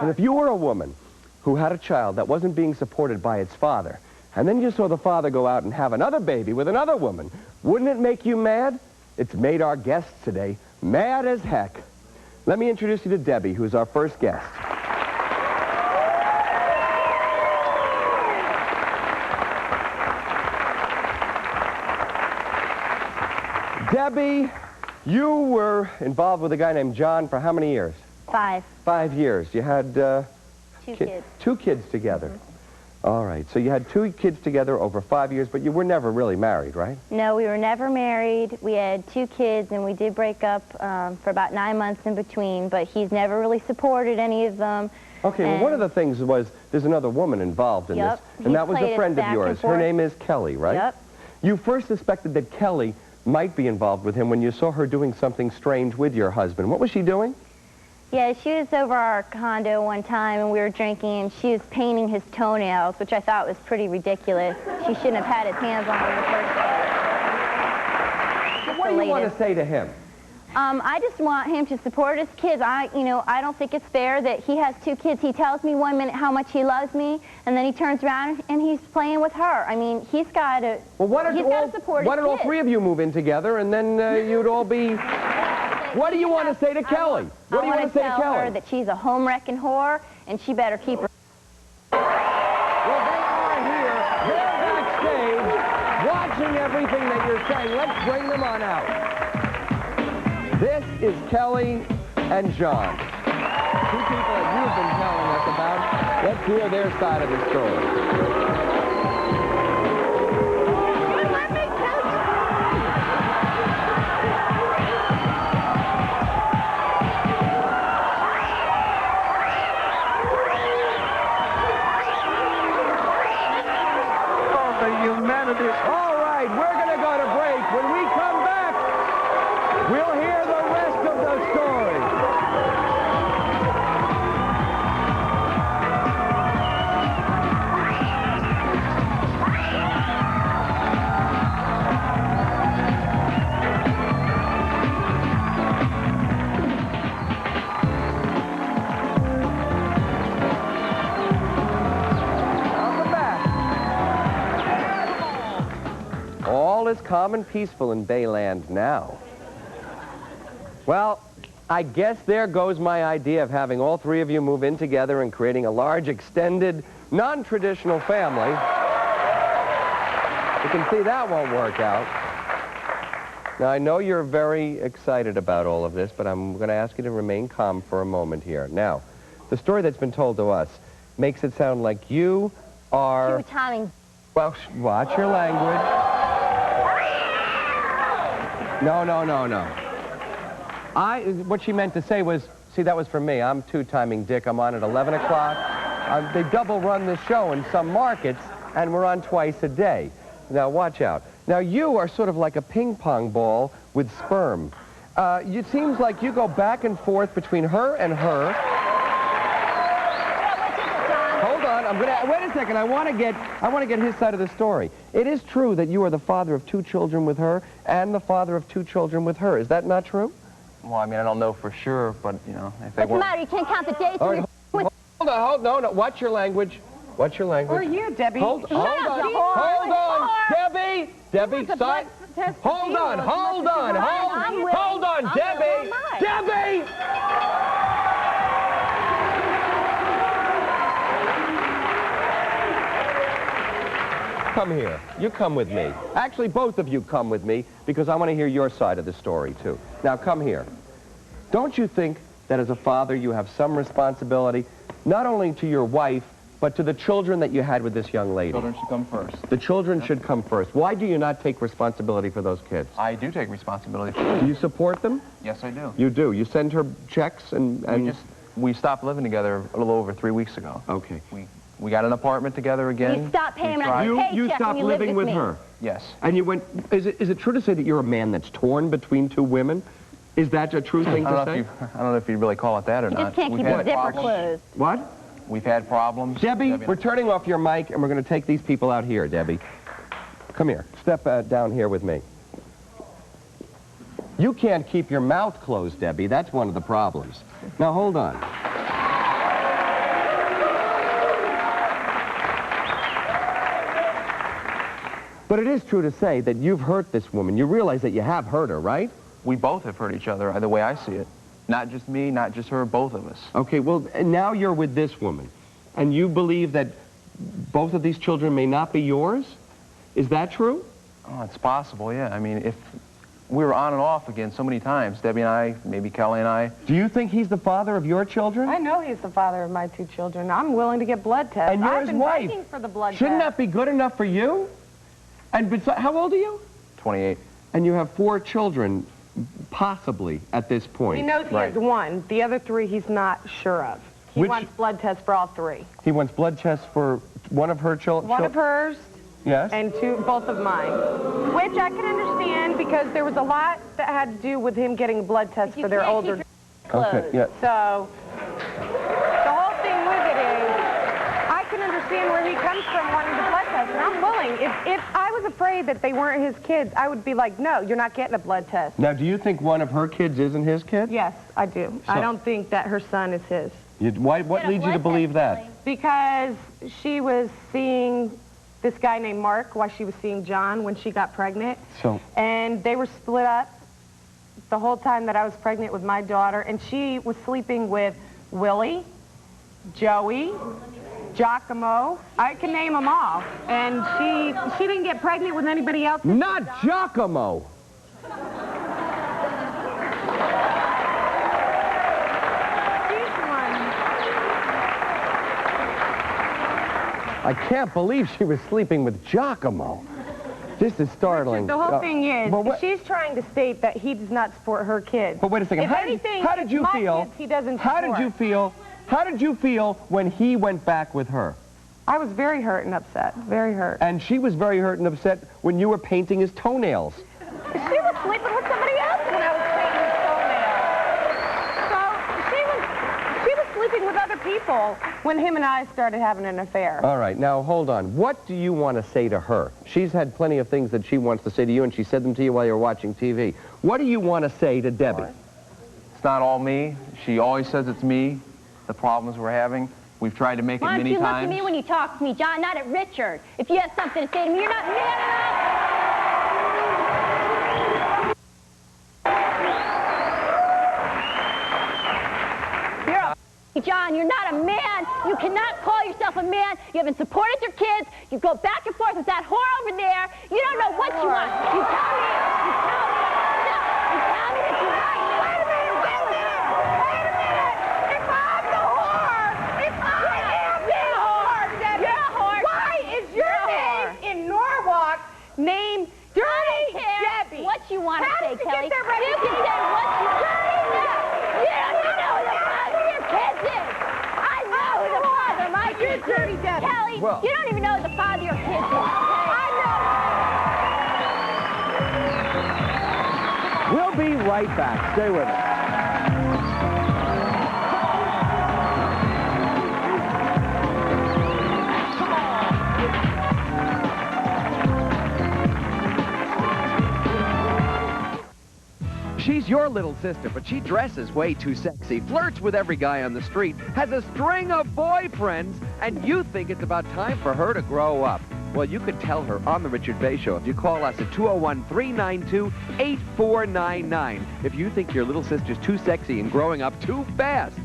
And if you were a woman who had a child that wasn't being supported by its father, and then you saw the father go out and have another baby with another woman, wouldn't it make you mad? It's made our guests today mad as heck. Let me introduce you to Debbie, who's our first guest. Debbie, you were involved with a guy named John for how many years? 5. 5 years. You had 2 kids. 2 kids together. All right. So you had 2 kids together over 5 years, but you were never really married, right? No, we were never married. We had 2 kids, and we did break up for about 9 months in between, but he's never really supported any of them. Okay, well, one of the things was there's another woman involved in this, and that was a friend of yours. Her name is Kelly, right? Yep. You first suspected that Kelly might be involved with him when you saw her doing something strange with your husband. What was she doing? Yeah, she was over our condo one time, and we were drinking, and she was painting his toenails, which I thought was pretty ridiculous. She shouldn't have had his hands on them in the first place. What do you want to say to him? I just want him to support his kids. I don't think it's fair that he has 2 kids. He tells me one minute how much he loves me, and then he turns around and he's playing with her. I mean, he's got to. Well, why don't all 3 of you move in together, and then you'd all be? What do you want to say to Kelly? What do you want to say to Kelly? I want to tell her that she's a home-wrecking whore, and she better keep her. Well, they are here. They're backstage, watching everything that you're saying. Let's bring them on out. This is Kelly and John, 2 people that you've been telling us about. Let's hear their side of the story. Oh, the humanity. All right, we're going to go to break. When we come back, we'll hear the rest of the story. Welcome back. All is calm and peaceful in Bayland now. Well, I guess there goes my idea of having all 3 of you move in together and creating a large, extended, non-traditional family. You can see that won't work out. Now, I know you're very excited about all of this, but I'm going to ask you to remain calm for a moment here. Now, the story that's been told to us makes it sound like you are... Two-timing. Well, watch your language. No. What she meant to say was, see, that was for me. I'm 2-timing Dick. I'm on at 11 o'clock. They double run the show in some markets, and we're on twice a day. Now, watch out. Now, you are sort of like a ping-pong ball with sperm. It seems like you go back and forth between her and her. Hold on. Wait a second. I want to get his side of the story. It is true that you are the father of 2 children with her and the father of 2 children with her. Is that not true? Well, I mean, I don't know for sure, but, you know, if they What's the matter? You can't count the days. All right, hold on. No. Watch your language. Watch your language. Or you, Debbie. Hold on. Debbie, stop. Hold on, Debbie. Debbie! Come here. You come with me. Actually, both of you come with me, because I want to hear your side of the story, too. Now, come here. Don't you think that as a father you have some responsibility, not only to your wife, but to the children that you had with this young lady? Children should come first. The children should come first. Why do you not take responsibility for those kids? I do take responsibility for them. Do you support them? Yes, I do. You do. You send her checks and... We stopped living together a little over 3 weeks ago. Okay. We got an apartment together again. You stopped paying him a paycheck. You stopped living with her? Yes. And you went... Is it true to say that you're a man that's torn between 2 women? Is that a true thing to say? I don't know if you really call it that or not. You just can't keep the zipper closed. What? We've had problems. Debbie, we're turning off your mic, and we're going to take these people out here, Debbie. Come here. Step down here with me. You can't keep your mouth closed, Debbie. That's one of the problems. Now, hold on. But it is true to say that you've hurt this woman. You realize that you have hurt her, right? We both have hurt each other, the way I see it. Not just me, not just her, both of us. Okay, well, now you're with this woman, and you believe that both of these children may not be yours? Is that true? Oh, it's possible, yeah. I mean, if we were on and off again so many times, Debbie and I, maybe Kelly and I. Do you think he's the father of your children? I know he's the father of my 2 children. I'm willing to get blood tests. And you're I've his been wife. waiting for the blood Shouldn't test. that be good enough for you? And how old are you? 28. And you have 4 children, possibly, at this point. He knows he has 1. The other 3 he's not sure of. He wants blood tests for all 3. He wants blood tests for one of her children? One of hers. Yes. And both of mine. Which I can understand because there was a lot that had to do with him getting blood tests for their older. Okay, yeah. So, the whole thing with it is, I can understand where he comes from wanting the blood test, and I'm willing. If I was afraid that they weren't his kids, I would be like, no, you're not getting a blood test. Now, do you think one of her kids isn't his kid? Yes, I do. I don't think that her son is his. What leads you to believe that? Because she was seeing this guy named Mark while she was seeing John when she got pregnant. And they were split up the whole time that I was pregnant with my daughter, and she was sleeping with Willie, Joey, Giacomo. I can name them all. And she didn't get pregnant with anybody else. Not Giacomo! I can't believe she was sleeping with Giacomo. This is startling. The whole thing is, she's trying to state that he does not support her kids. But wait a second. If How did you feel? Kids, he doesn't How did you feel? How did you feel when he went back with her? I was very hurt and upset. Very hurt. And she was very hurt and upset when you were painting his toenails. She was sleeping with somebody else when I was painting his toenails. So she was sleeping with other people when him and I started having an affair. All right, now hold on. What do you want to say to her? She's had plenty of things that she wants to say to you, and she said them to you while you were watching TV. What do you want to say to Debbie? It's not all me. She always says it's me, the problems we're having. We've tried to make it many times. Why don't you look at me when you talk to me, John, not at Richard? If you have something to say to me, you're not man enough. John, you're not a man. You cannot call yourself a man. You haven't supported your kids. You go back and forth with that whore over there. You don't know what you want. You tell me. You tell me. No, you tell me that you want. Wait a minute. Wait a minute. Wait a minute. If I'm the whore, if I am the whore, Debbie, you're a whore. Why is your name in Norwalk named Dirty Debbie? What you want to say, Kelly? You can say what you want. You don't even know the father of your kids is. I know who the father of my kids is. Dirty Debbie. Kelly, you don't even know who the father of your kids is. I know. We'll be right back. Stay with us. She's your little sister, but she dresses way too sexy, flirts with every guy on the street, has a string of boyfriends, and you think it's about time for her to grow up. Well, you could tell her on The Richard Bey Show if you call us at 201-392-8499 if you think your little sister's too sexy and growing up too fast.